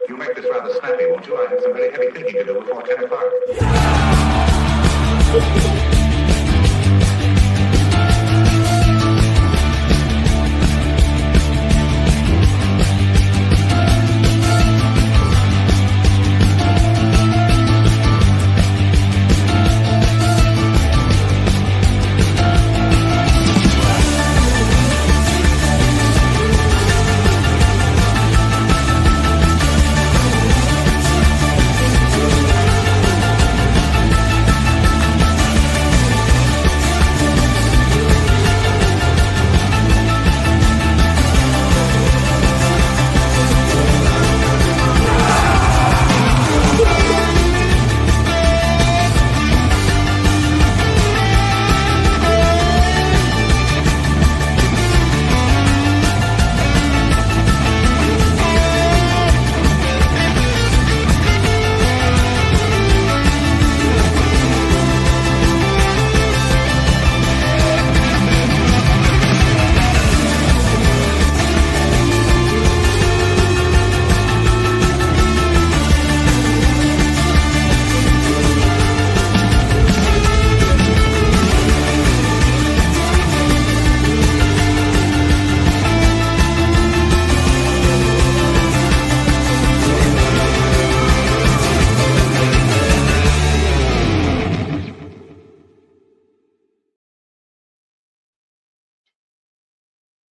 You make this rather snappy, won't you? I have some very heavy thinking to do before 10 o'clock.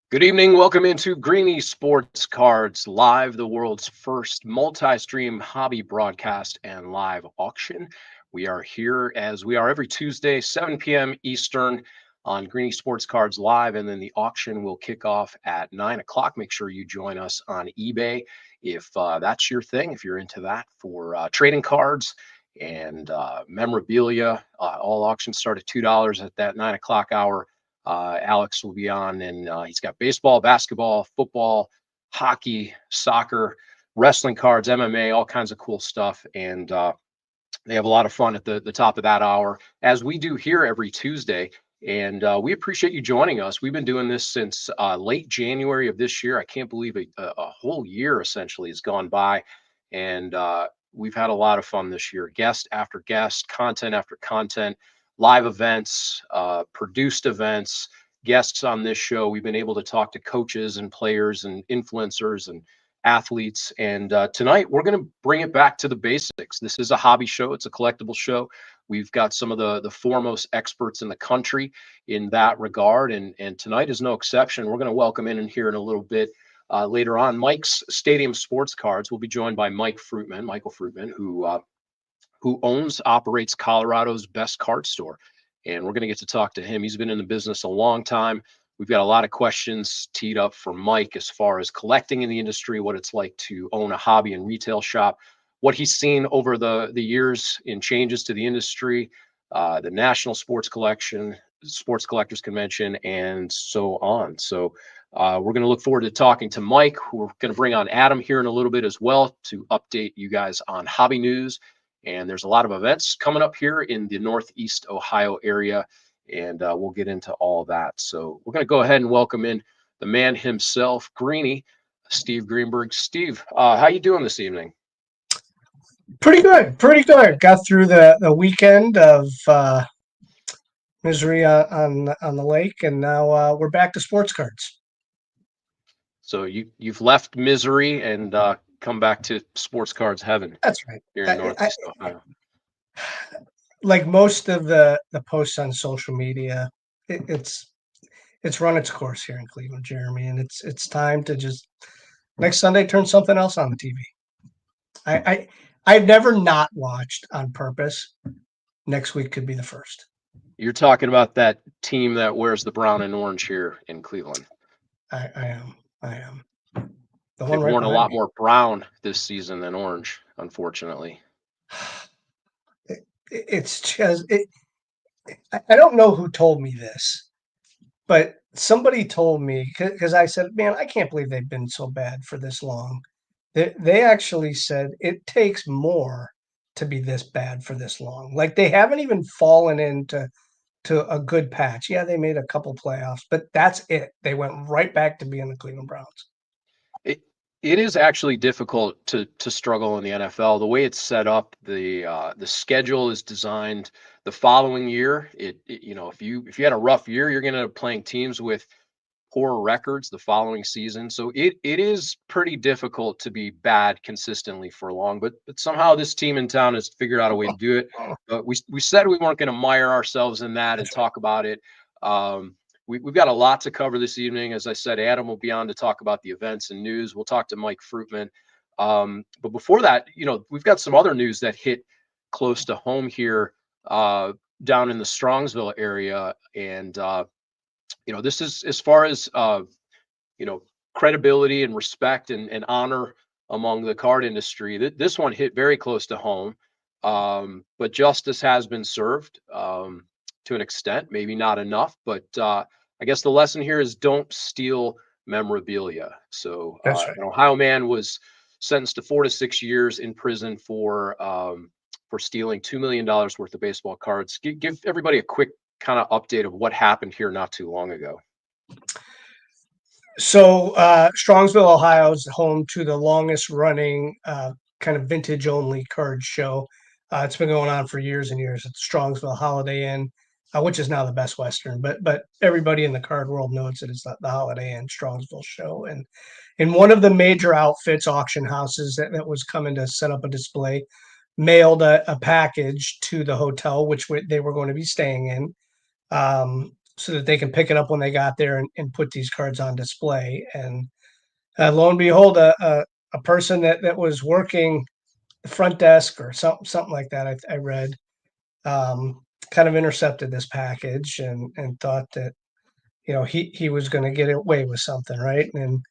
Good evening. Welcome into Greenie Sportscards Live, the world's first multi-stream hobby broadcast and live auction. We are here as we are every Tuesday, 7 p.m. Eastern on Greenie Sportscards Live, and then the auction will kick off at 9 o'clock. Make sure you join us on eBay if that's your thing, if you're into that, for trading cards and memorabilia. All auctions start at $2 at that 9 o'clock hour. Alex will be on, and he's got baseball, basketball, football, hockey, soccer, wrestling cards, MMA, all kinds of cool stuff. And they have a lot of fun at the top of that hour, as we do here every Tuesday. And we appreciate you joining us. We've been doing this since late January of this year. I can't believe a whole year essentially has gone by. And we've had a lot of fun this year. Guest after guest, content after content. Live events, produced events, guests on this show. We've been able to talk to coaches and players and influencers and athletes. And tonight we're going to bring it back to the basics. This is a hobby show. It's a collectible show. We've got some of the foremost experts in the country in that regard. And tonight is no exception. We're going to welcome in here in a little bit later on Mike's Stadium Sports Cards. We'll be joined by Michael Fruitman, who operates Colorado's best card store. And we're going to get to talk to him. He's been in the business a long time. We've got a lot of questions teed up for Mike as far as collecting in the industry, what it's like to own a hobby and retail shop, what he's seen over the years in changes to the industry, the National Sports Collectors Convention, and so on. So we're going to look forward to talking to Mike. We're going to bring on Adam here in a little bit as well to update you guys on hobby news. And there's a lot of events coming up here in the Northeast Ohio area, and we'll get into all that. So we're going to go ahead and welcome in the man himself, Greenie, Steve Greenberg. Steve, how you doing this evening? Pretty good. Got through the weekend of misery on the lake, and now we're back to sports cards. So you've left misery and come back to sports cards heaven. That's right. Here in Northeast Ohio. Like most of the posts on social media, it's run its course here in Cleveland, Jeremy, and it's time to just next Sunday turn something else on the TV. I've never not watched on purpose. Next week could be the first. You're talking about that team that wears the brown and orange here in Cleveland. I am. They've worn a lot more brown this season than orange, unfortunately. It's just I don't know who told me this, but somebody told me, because I said, man, I can't believe they've been so bad for this long. They actually said it takes more to be this bad for this long. Like they haven't even fallen into a good patch. Yeah, they made a couple playoffs, but that's it. They went right back to being the Cleveland Browns. It is actually difficult to struggle in the NFL. The way it's set up, the schedule is designed the following year. If you had a rough year, you're going to end up playing teams with poor records the following season. So it is pretty difficult to be bad consistently for long. But somehow this team in town has figured out a way to do it. We said we weren't going to mire ourselves in that and talk about it. We've got a lot to cover this evening. As I said, Adam will be on to talk about the events and news. We'll talk to Mike Fruitman. But before that, we've got some other news that hit close to home here down in the Strongsville area. And, this is as far as, credibility and respect and honor among the card industry. This one hit very close to home. But justice has been served. To an extent, maybe not enough, but I guess the lesson here is don't steal memorabilia. So That's right. an Ohio man was sentenced to 4 to 6 years in prison for stealing $2 million worth of baseball cards. Give everybody a quick kind of update of what happened here not too long ago. So Strongsville, Ohio is home to the longest running kind of vintage only card show. It's been going on for years and years. It's Strongsville Holiday Inn, which is now the Best Western, but everybody in the card world knows that it's the Holiday Inn Strongsville show. And in one of the major outfits, auction houses that was coming to set up a display, mailed a package to the hotel, which they were going to be staying in. So that they can pick it up when they got there and put these cards on display. And lo and behold, a person that was working the front desk or something like that, I read, kind of intercepted this package and thought that, he was going to get away with something, right? And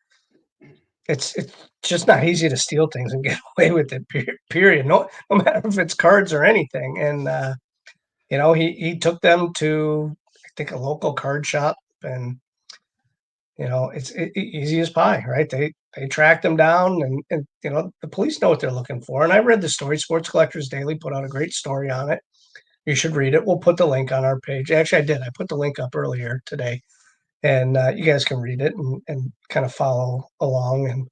it's just not easy to steal things and get away with it, period. No matter if it's cards or anything. And, he took them to, I think, a local card shop, and it's easy as pie, right? They tracked them down, and the police know what they're looking for. And I read the story. Sports Collectors Daily put out a great story on it. You should read it. We'll put the link on our page. Actually, I did. I put the link up earlier today, and you guys can read it and kind of follow along. And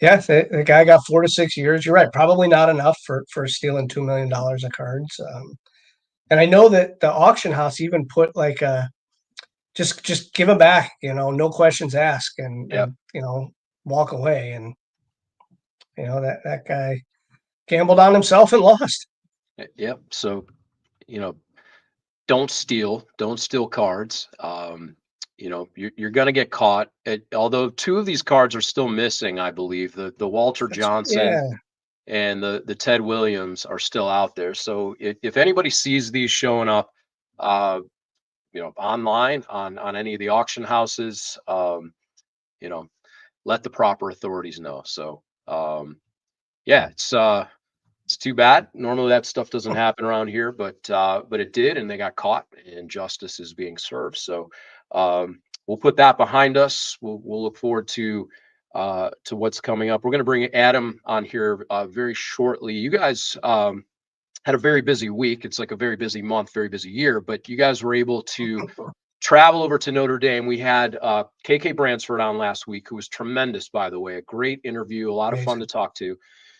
yeah, the guy got 4 to 6 years. You're right. Probably not enough for stealing $2 million of cards. And I know that the auction house even put like just give them back, no questions asked, and Yep. walk away. And that guy gambled on himself and lost. Yep. So, don't steal cards. You're going to get caught. Although 2 of these cards are still missing, I believe the Walter Johnson. Yeah. And the Ted Williams are still out there. So if anybody sees these showing up, online on any of the auction houses, let the proper authorities know. So it's too bad. Normally that stuff doesn't happen around here, but it did, and they got caught, and justice is being served. So we'll put that behind us. We'll look forward to what's coming up. We're going to bring Adam on here very shortly. You guys had a very busy week. It's like a very busy month, very busy year, but you guys were able to travel over to Notre Dame. We had KK Bransford on last week, who was tremendous, by the way. A great interview, a lot of fun to talk to.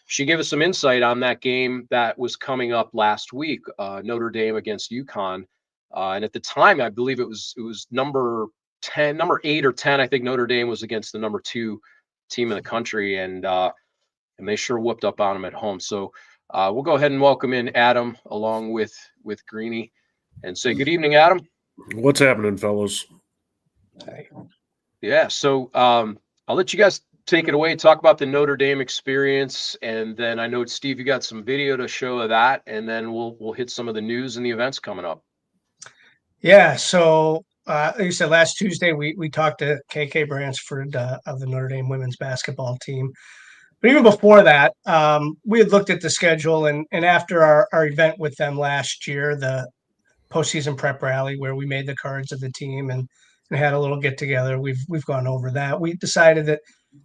She gave us some insight on that game that was coming up last week, Notre Dame against UConn. And at the time, I believe it was number 8 or 10. I think Notre Dame was against the number 2 team in the country, and they sure whooped up on them at home. So we'll go ahead and welcome in Adam along with Greenie and say good evening, Adam. What's happening, fellas? Yeah, so I'll let you guys take it away, talk about the Notre Dame experience, and then I know, Steve, you got some video to show of that, and then we'll hit some of the news and the events coming up. Yeah, so like you said, last Tuesday we talked to KK Bransford of the Notre Dame women's basketball team. But even before that, we had looked at the schedule, and after our event with them last year, the postseason prep rally where we made the cards of the team and had a little get together, we've gone over that. We decided that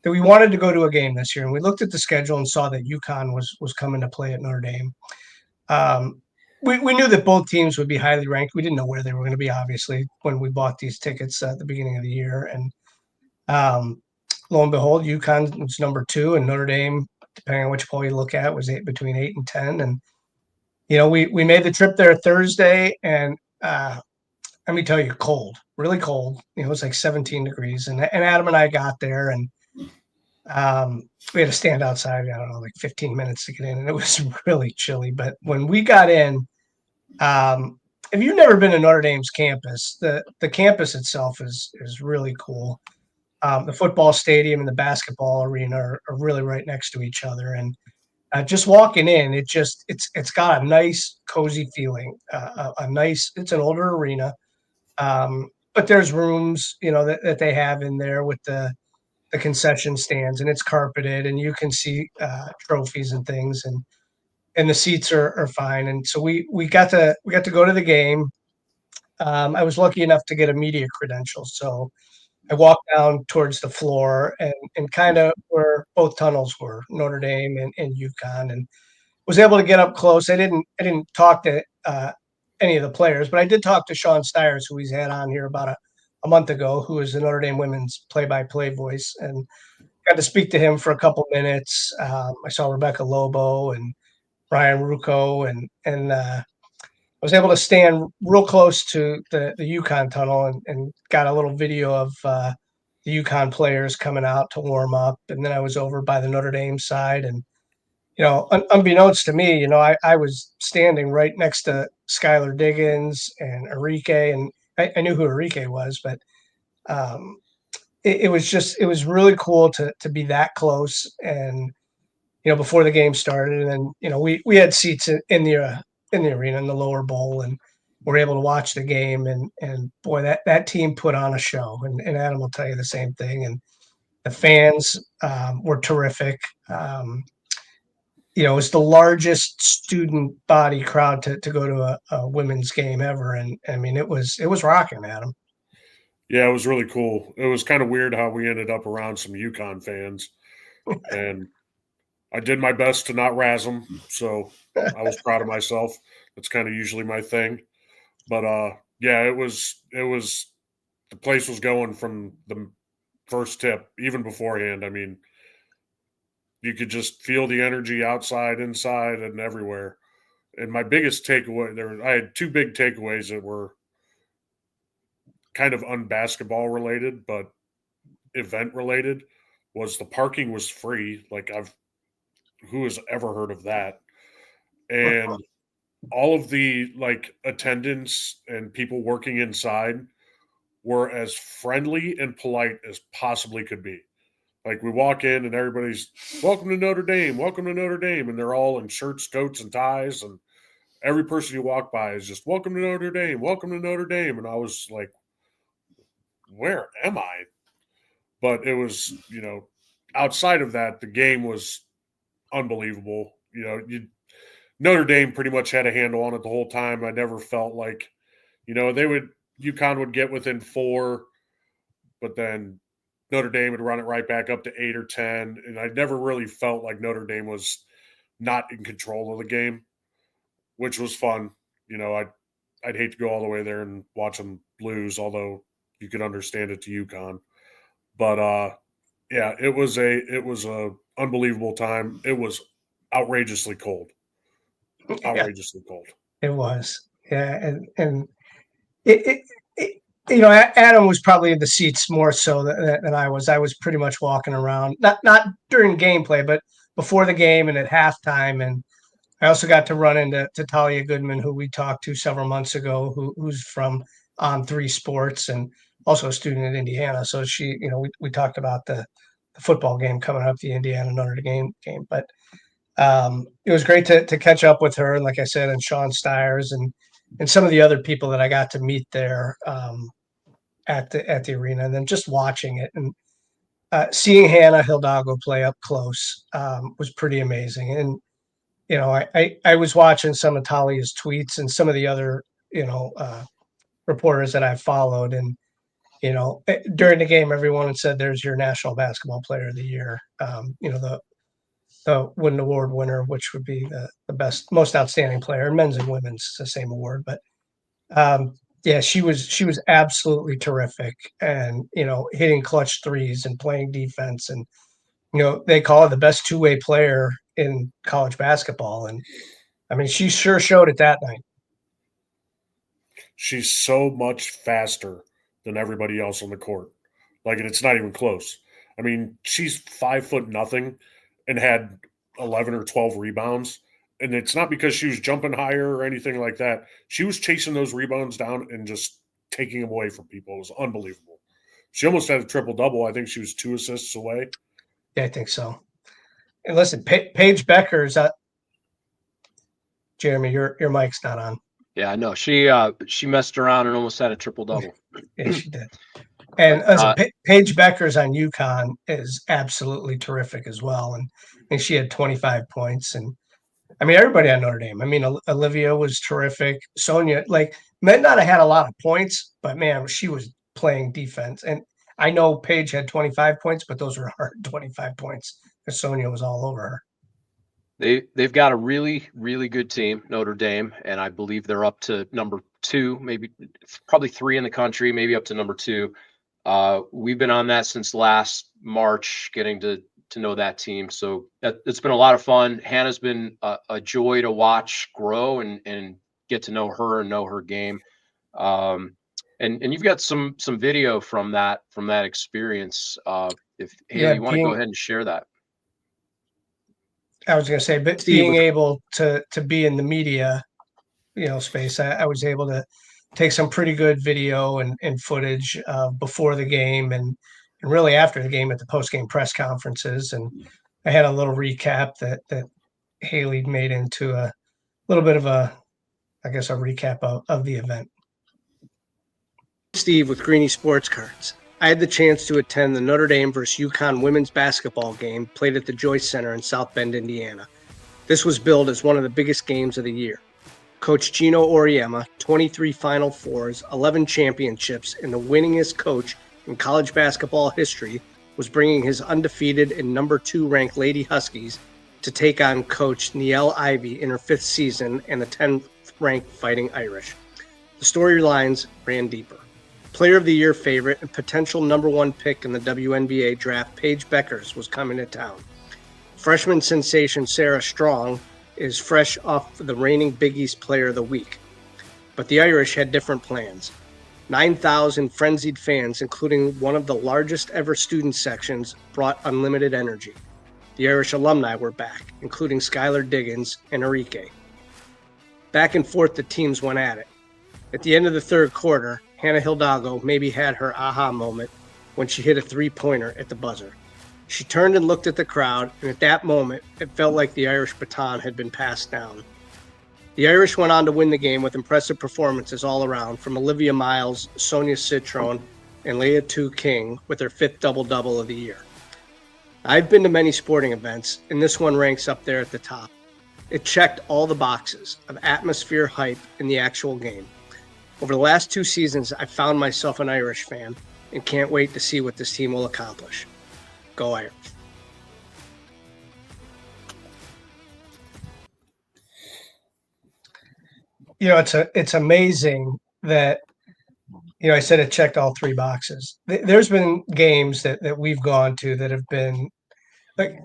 we wanted to go to a game this year, and we looked at the schedule and saw that UConn was coming to play at Notre Dame. We knew that both teams would be highly ranked. We didn't know where they were going to be, obviously, when we bought these tickets at the beginning of the year. And lo and behold, UConn was number 2, and Notre Dame, depending on which poll you look at, was between 8 and 10. And we made the trip there Thursday, and let me tell you, cold, really cold. It was like 17 degrees, and Adam and I got there, and we had to stand outside, I don't know, like 15 minutes to get in, and it was really chilly. But when we got in, if you've never been to Notre Dame's campus, the campus itself is really cool. The football stadium and the basketball arena are really right next to each other, and just walking in, it's got a nice, cozy feeling. It's an older arena, but there's rooms, that they have in there with the concession stands, and it's carpeted, and you can see trophies and things, and the seats are fine. And so we got to go to the game. I was lucky enough to get a media credential, so I walked down towards the floor and kind of where both tunnels were, Notre Dame and UConn, and was able to get up close. I didn't talk to any of the players, but I did talk to Sean Stiers, who he's had on here about a month ago, who is the Notre Dame women's play-by-play voice, and got to speak to him for a couple minutes. I saw Rebecca Lobo and Ryan Rucco, and I was able to stand real close to the UConn tunnel and got a little video of the UConn players coming out to warm up. And then I was over by the Notre Dame side, and unbeknownst to me, I was standing right next to Skylar Diggins and Enrique, and I knew who Enrique was, but it was really cool to be that close. And before the game started, and then we had seats in the arena in the lower bowl, and we're able to watch the game. And boy, that team put on a show, and Adam will tell you the same thing. And the fans were terrific. It was the largest student body crowd to go to a women's game ever, and I mean it was rocking, Adam. Yeah, it was really cool. It was kind of weird how we ended up around some UConn fans, and I did my best to not razz them, so I was proud of myself. That's kind of usually my thing, but yeah, it was the place was going from the first tip, even beforehand. I mean, you could just feel the energy outside, inside, and everywhere. And my biggest takeaway I had 2 big takeaways that were kind of unbasketball related, but event related. Was the parking was free. Like who has ever heard of that? And all of the attendants and people working inside were as friendly and polite as possibly could be. Like we walk in and everybody's welcome to Notre Dame, and they're all in shirts, coats, and ties, and every person you walk by is just welcome to Notre Dame, and I was like, where am I? But it was, outside of that, the game was unbelievable. Notre Dame pretty much had a handle on it the whole time. I never felt like, UConn would get within 4, but then Notre Dame would run it right back up to 8 or 10. And I never really felt like Notre Dame was not in control of the game, which was fun. I'd hate to go all the way there and watch them lose, although you could understand it to UConn. But yeah, it was a unbelievable time. It was outrageously cold. Outrageously cold. It was. Yeah, and Adam was probably in the seats more so than I was. I was pretty much walking around, not during gameplay, but before the game and at halftime. And I also got to run into Talia Goodman, who we talked to several months ago, who's from On3 Sports and also a student at Indiana. So she, we talked about the football game coming up, the Indiana Notre Dame game. But it was great to catch up with her, and like I said, and Sean Stiers and some of the other people that I got to meet there at the arena, and then just watching it and seeing Hannah Hidalgo play up close was pretty amazing. And I was watching some of Talia's tweets and some of the other reporters that I've followed, and during the game, everyone had said, "There's your National Basketball Player of the Year." The Wooden Award winner, which would be the best, most outstanding player, men's and women's, the same award. But Yeah, she was absolutely terrific, and hitting clutch threes and playing defense, and they call her the best two-way player in college basketball, and I mean she sure showed it that night. She's so much faster than everybody else on the court. Like, and it's not even close. I mean, she's 5 foot nothing and had 11 or 12 rebounds. And it's not because she was jumping higher or anything like that. She was chasing those rebounds down and just taking them away from people. It was unbelievable. She almost had a triple double. I think she was 2 assists away. Yeah, I think so. And listen, Paige Becker's Jeremy, your mic's not on. Yeah, I know. She messed around and almost had a triple double. Yeah, she did. And Paige Becker's on UConn is absolutely terrific as well, and she had 25 points. And I mean, everybody on Notre Dame. I mean, Olivia was terrific. Sonia, like, might not have had a lot of points, but man, she was playing defense. And I know Paige had 25 points, but those were hard 25 points because Sonia was all over her. They've got a really, really good team, Notre Dame, and I believe they're up to number 2, maybe probably 3 in the country, maybe up to number 2. We've been on that since last March, getting to know that team. So it's been a lot of fun. Hannah's been a joy to watch grow and get to know her and know her game. And you've got some video from that experience. If Haley, you want to go ahead and share that. I was going to say, but being able to be in the media, space, I was able to take some pretty good video and footage before the game and really after the game at the post-game press conferences. And I had a little recap that Haley made into a little bit of a recap of the event. Steve with Greenie Sportscards. I had the chance to attend the Notre Dame versus UConn women's basketball game played at the Joyce Center in South Bend, Indiana. This was billed as one of the biggest games of the year. Coach Gino Auriemma, 23 Final Fours, 11 championships, and the winningest coach in college basketball history, was bringing his undefeated and number 2 ranked Lady Huskies to take on Coach Niele Ivey in her 5th season and the 10th ranked Fighting Irish. The storylines ran deeper. Player of the Year favorite and potential number 1 pick in the WNBA draft, Paige Beckers, was coming to town. Freshman sensation Sarah Strong is fresh off the reigning Big East Player of the Week. But the Irish had different plans. 9,000 frenzied fans, including one of the largest ever student sections, brought unlimited energy. The Irish alumni were back, including Skylar Diggins and Enrique. Back and forth the teams went at it. At the end of the third quarter, Hannah Hidalgo maybe had her aha moment when she hit a three-pointer at the buzzer. She turned and looked at the crowd, and at that moment, it felt like the Irish baton had been passed down. The Irish went on to win the game with impressive performances all around, from Olivia Miles, Sonia Citron, and Leah Tu King with their 5th double-double of the year. I've been to many sporting events, and this one ranks up there at the top. It checked all the boxes of atmosphere, hype, and the actual game. Over the last 2 seasons, I've found myself an Irish fan and can't wait to see what this team will accomplish. Go Irish. It's amazing that, I said it checked all 3 boxes. There's been games that we've gone to that have been like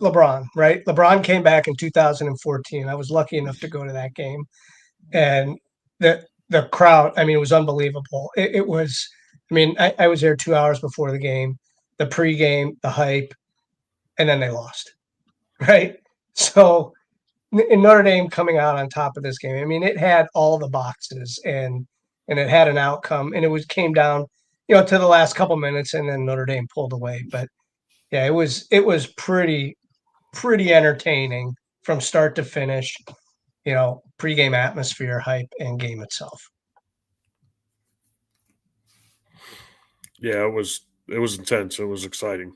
LeBron, right? LeBron came back in 2014. I was lucky enough to go to that game, and the crowd, I mean, it was unbelievable. It was, I mean, I was there 2 hours before the game, the pregame, the hype, and then they lost, right? So in Notre Dame coming out on top of this game, I mean, it had all the boxes and it had an outcome, and it came down, to the last couple minutes, and then Notre Dame pulled away. But yeah, it was pretty entertaining from start to finish, pregame atmosphere, hype, and game itself. Yeah, it was intense. It was exciting.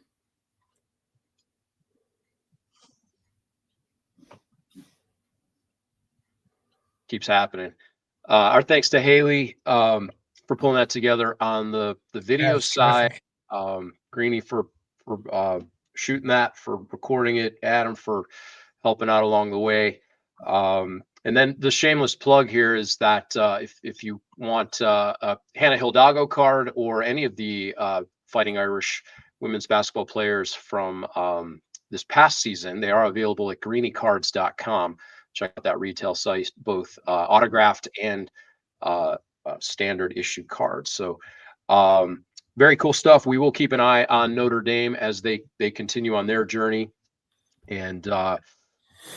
Keeps happening. Our thanks to Haley for pulling that together on the video side. Greenie for shooting that, for recording it, Adam for helping out along the way. And And then the shameless plug here is that if you want a Hannah Hidalgo card or any of the Fighting Irish women's basketball players from this past season, they are available at greeniecards.com. Check out that retail site, both autographed and standard issue cards. So very cool stuff. We will keep an eye on Notre Dame as they continue on their journey. And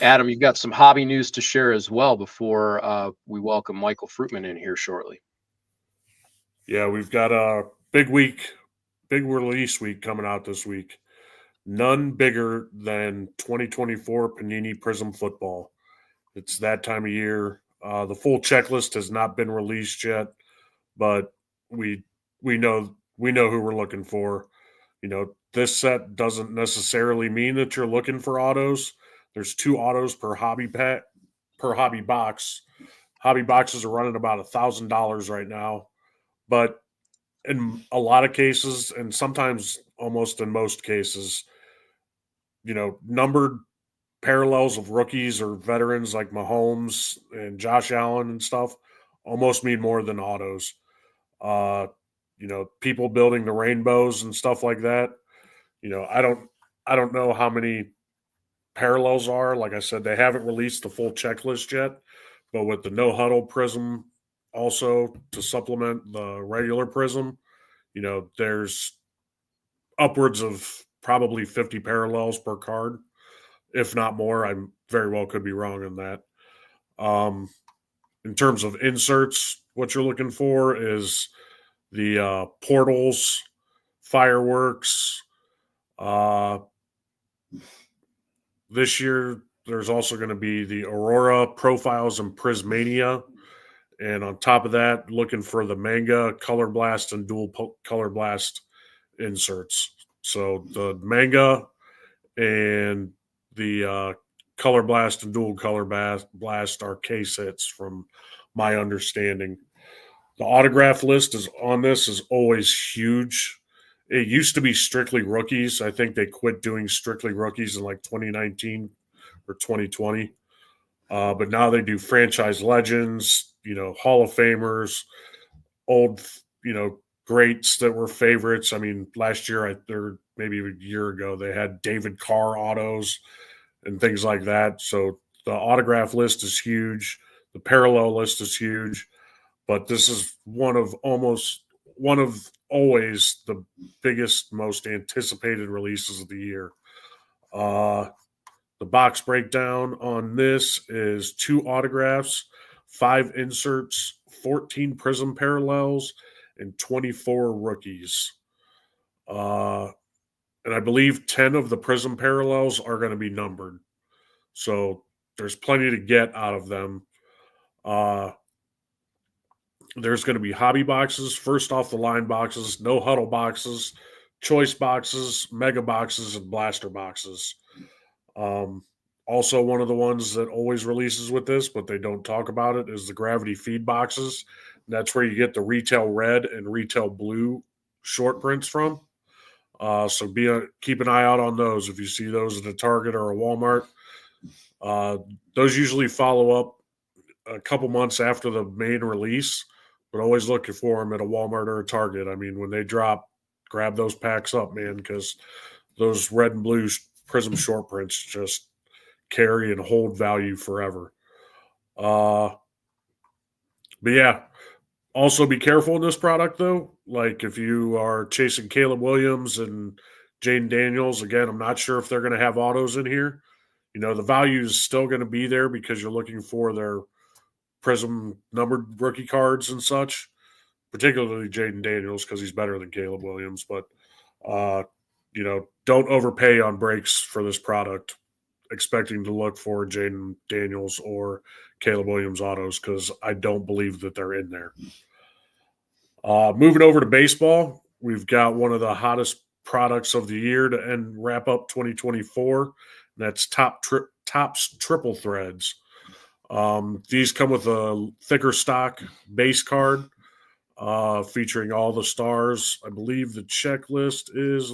Adam, you've got some hobby news to share as well before we welcome Michael Fruitman in here shortly. Yeah, we've got a big release week coming out this week. None bigger than 2024 Panini Prism Football. It's that time of year. The full checklist has not been released yet, but we know who we're looking for. This set doesn't necessarily mean that you're looking for autos. There's 2 autos per hobby box. Hobby boxes are running about $1,000 right now, but in a lot of cases, and sometimes almost in most cases, numbered parallels of rookies or veterans like Mahomes and Josh Allen and stuff almost mean more than autos. People building the rainbows and stuff like that. I don't know how many parallels are. Like I said, they haven't released the full checklist yet, but with the no huddle prism also to supplement the regular prism, there's upwards of probably 50 parallels per card, if not more. I very well could be wrong on that. In terms of inserts, what you're looking for is the portals, fireworks. This year, there's also going to be the Aurora profiles and Prismania. And on top of that, looking for the Manga, Color Blast, and Dual Color Blast inserts. So the Manga and the Color Blast and Dual Color Blast are case hits from my understanding. The autograph list is always huge. It used to be strictly rookies. I think they quit doing strictly rookies in like 2019 or 2020. But now they do franchise legends, Hall of Famers, old, greats that were favorites. I mean, last year, maybe a year ago, they had David Carr autos and things like that. So the autograph list is huge. The parallel list is huge. But this is one of always the biggest, most anticipated releases of the year. The box breakdown on this is 2 autographs, 5 inserts, 14 prism parallels, and 24 rookies. And I believe 10 of the prism parallels are going to be numbered. So there's plenty to get out of them. There's going to be hobby boxes, first off the line boxes, no huddle boxes, choice boxes, mega boxes, and blaster boxes. Also, one of the ones that always releases with this, but they don't talk about it, is the gravity feed boxes. That's where you get the retail red and retail blue short prints from. So keep an eye out on those. If you see those at a Target or a Walmart, those usually follow up a couple months after the main release, but always looking for them at a Walmart or a Target. I mean, when they drop, grab those packs up, man, because those red and blue prism short prints just carry and hold value forever. But yeah, also be careful in this product, though. Like if you are chasing Caleb Williams and Jaden Daniels, again, I'm not sure if they're going to have autos in here. The value is still going to be there because you're looking for their prism numbered rookie cards and such, particularly Jaden Daniels because he's better than Caleb Williams. But, don't overpay on breaks for this product expecting to look for Jaden Daniels or Caleb Williams autos because I don't believe that they're in there. Moving over to baseball, we've got one of the hottest products of the year to wrap up 2024. And that's Topps Triple Threads. These come with a thicker stock base card featuring all the stars. I believe the checklist is,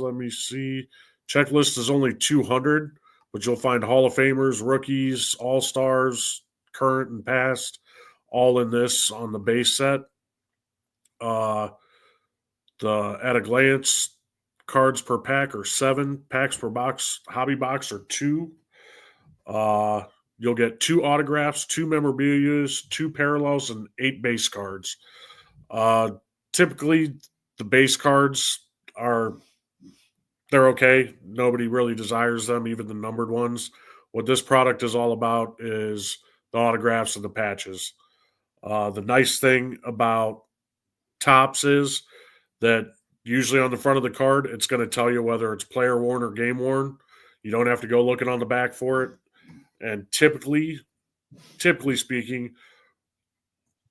checklist is only 200, but you'll find Hall of Famers, rookies, all-stars, current and past, all in this on the base set. The at a glance cards per pack are 7, packs per box, hobby box are 2. You'll get 2 autographs, 2 memorabilias, 2 parallels, and 8 base cards. Typically, the base cards they're okay. Nobody really desires them, even the numbered ones. What this product is all about is the autographs and the patches. The nice thing about Topps is that usually on the front of the card, it's going to tell you whether it's player worn or game worn. You don't have to go looking on the back for it. And typically speaking,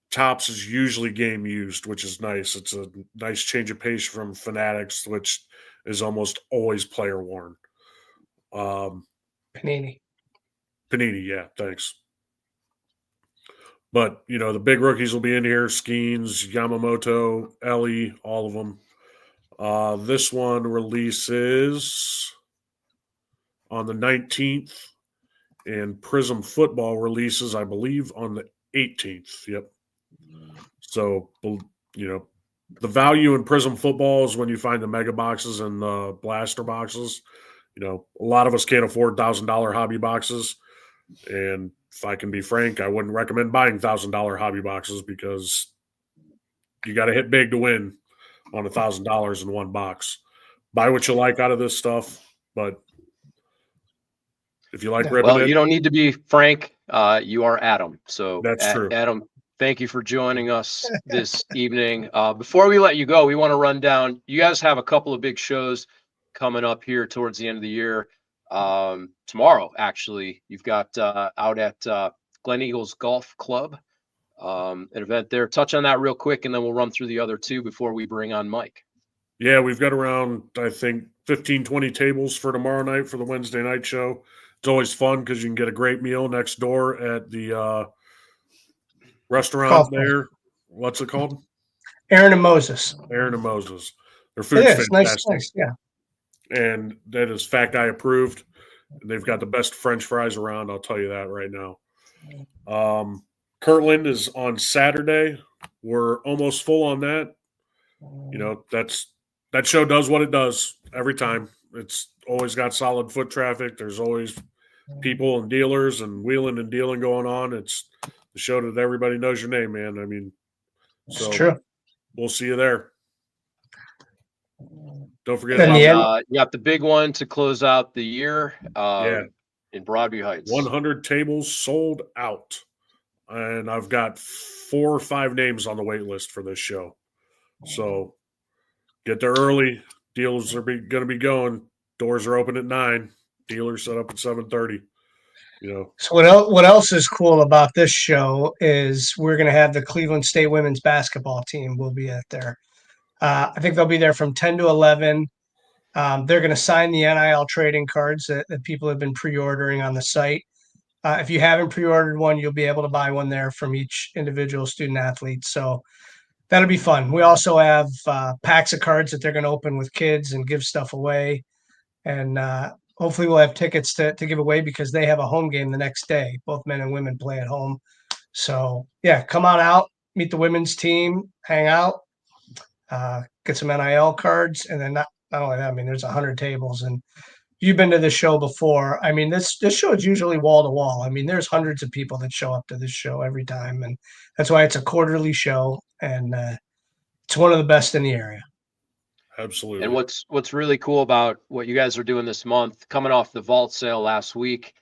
Topps is usually game used, which is nice. It's a nice change of pace from Fanatics, which is almost always player worn. Panini, yeah, thanks. But, the big rookies will be in here. Skeens, Yamamoto, Ellie, all of them. This one releases on the 19th, and Prism Football releases, I believe, on the 18th. Yep. So, the value in Prism Football is when you find the mega boxes and the blaster boxes. A lot of us can't afford $1,000 hobby boxes. And if I can be frank, I wouldn't recommend buying $1,000 hobby boxes because you got to hit big to win on $1,000 in one box. Buy what you like out of this stuff, but if you like ripping it, you don't need to be frank. You are Adam. So that's true. Adam, thank you for joining us this evening. Before we let you go, we want to run down. You guys have a couple of big shows coming up here towards the end of the year. Tomorrow, actually, you've got out at Glen Eagles Golf Club, an event there. Touch on that real quick, and then we'll run through the other two before we bring on Mike. Yeah, we've got around, I think, 15, 20 tables for tomorrow night for the Wednesday night show. It's always fun because you can get a great meal next door at the restaurant there. What's it called? Aaron and Moses. Aaron and Moses. Their food's fantastic. Nice, yeah. And that is fact I approved. They've got the best French fries around, I'll tell you that right now. Kirtland is on Saturday. We're almost full on that. That show does what it does every time. It's always got solid foot traffic. There's always people and dealers and wheeling and dealing going on. It's the show that everybody knows your name, man. I mean, it's true. We'll see you there. Don't forget you got the big one to close out the year in Broadview Heights. 100 tables sold out. And I've got 4 or 5 names on the wait list for this show. So get there early. Deals are going to be going. Doors are open at 9. Dealers set up at 7:30. So what else is cool about this show is we're going to have the Cleveland State women's basketball team will be at there. I think they'll be there from 10 to 11. They're going to sign the NIL trading cards that people have been pre-ordering on the site. If you haven't pre-ordered one, you'll be able to buy one there from each individual student athlete. So that'll be fun. We also have packs of cards that they're going to open with kids and give stuff away. And hopefully we'll have tickets to give away because they have a home game the next day. Both men and women play at home. So, yeah, come on out, meet the women's team, hang out, get some NIL cards. And then not only that, I mean, there's 100 tables. And you've been to this show before. I mean, this show is usually wall to wall. I mean, there's hundreds of people that show up to this show every time. And that's why it's a quarterly show. And it's one of the best in the area. Absolutely. And what's really cool about what you guys are doing this month, coming off the vault sale last week,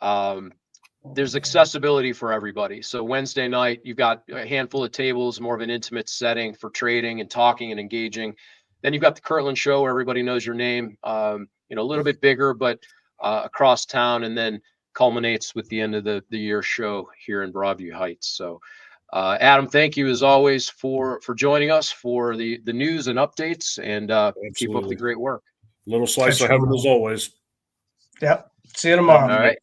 there's accessibility for everybody. So Wednesday night, you've got a handful of tables, more of an intimate setting for trading and talking and engaging. Then you've got the Kirtland show where everybody knows your name, a little bit bigger, but across town, and then culminates with the end of the year show here in Broadview Heights. So Adam, thank you as always for joining us for the news and updates, and keep up the great work. Little slice of heaven as always. Yep. See you tomorrow. All right.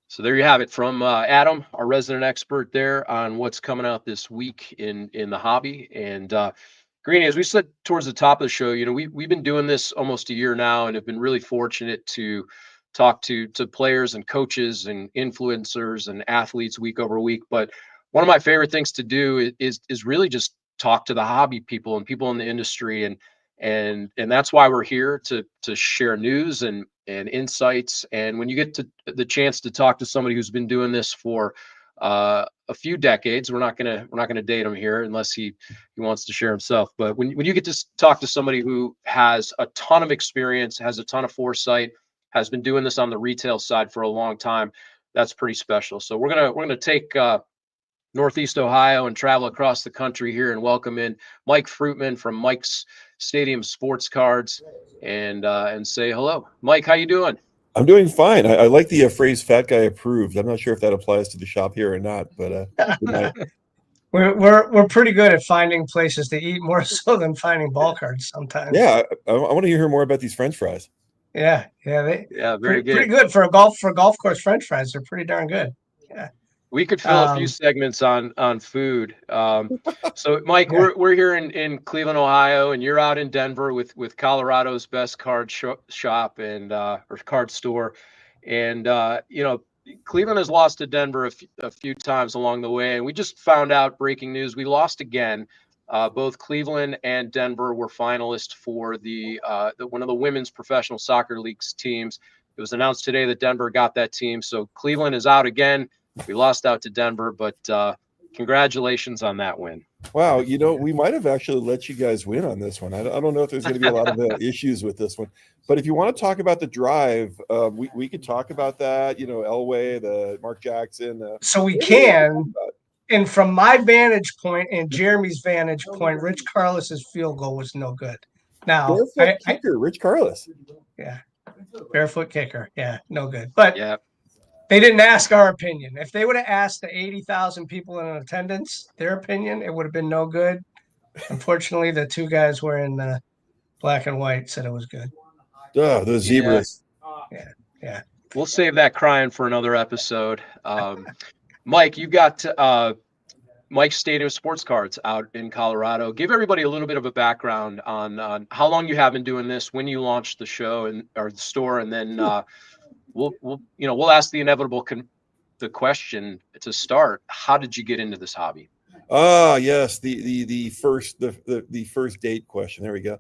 So there you have it from Adam, our resident expert there on what's coming out this week in the hobby. And Greenie, as we said towards the top of the show, we've been doing this almost a year now and have been really fortunate to talk to players and coaches and influencers and athletes week over week. But one of my favorite things to do is really just talk to the hobby people and people in the industry, and that's why we're here to share news and insights. And when you get to the chance to talk to somebody who's been doing this for a few decades, we're not gonna date him here unless he wants to share himself. But when you get to talk to somebody who has a ton of experience, has a ton of foresight, has been doing this on the retail side for a long time, that's pretty special. So we're gonna take Northeast Ohio and travel across the country here and welcome in Mike Fruitman from Mike's Stadium Sports Cards and say hello. Mike, how you doing? I'm doing fine. I like the phrase "fat guy approved." I'm not sure if that applies to the shop here or not, but good night. We're pretty good at finding places to eat, more so than finding ball cards sometimes. Yeah, I want to hear more about these French fries. Yeah, very good. Pretty good for golf course French fries. They're pretty darn good. Yeah. We could fill a few segments on food. So Mike, Yeah. we're here in Cleveland, Ohio, and you're out in Denver with Colorado's best card shop and or card store. And Cleveland has lost to Denver a few times along the way, and we just found out, breaking news, we lost again. Both Cleveland and Denver were finalists for the one of the women's professional soccer leagues teams. It was announced today that Denver got that team, so Cleveland is out again. We lost out to Denver, but congratulations on that win. Wow, we might have actually let you guys win on this one. I don't know if there's going to be a lot of issues with this one, but if you want to talk about the drive, we could talk about that. Elway, the Mark Jackson. So we can. And from my vantage point and Jeremy's vantage point, Rich Carlos's field goal was no good. Now, kicker, Rich Carlos. Yeah, barefoot kicker. Yeah, no good. But yeah. They didn't ask our opinion. If they would have asked the 80,000 people in attendance their opinion, it would have been no good. Unfortunately, the two guys wearing black and white said it was good. Oh, those zebras. Yeah. We'll save that crying for another episode. Mike, you got Mike's Stadium Sports Cards out in Colorado. Give everybody a little bit of a background on how long you have been doing this, when you launched the show or the store, and then we'll ask the inevitable the question to start. How did you get into this hobby? Yes, the first date question. There we go.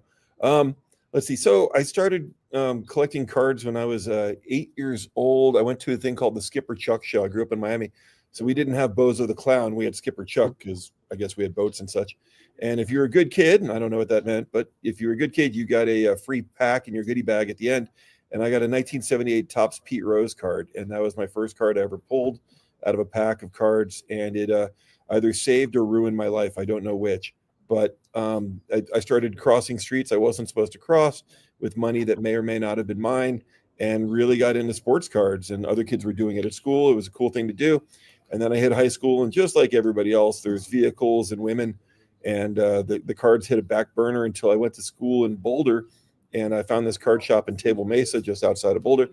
Let's see. So I started collecting cards when I was 8 years old. I went to a thing called the Skipper Chuck Show. I grew up in Miami, so we didn't have Bozo the Clown. We had Skipper Chuck because I guess we had boats and such. And if you're a good kid, and I don't know what that meant, but if you're a good kid, you got a free pack in your goodie bag at the end. And I got a 1978 Topps Pete Rose card, and that was my first card I ever pulled out of a pack of cards, and it either saved or ruined my life. I don't know which, but I started crossing streets I wasn't supposed to cross with money that may or may not have been mine, and really got into sports cards, and other kids were doing it at school. It was a cool thing to do. And then I hit high school, and just like everybody else, there's vehicles and women, and the cards hit a back burner until I went to school in Boulder. And I found this card shop in Table Mesa, just outside of Boulder.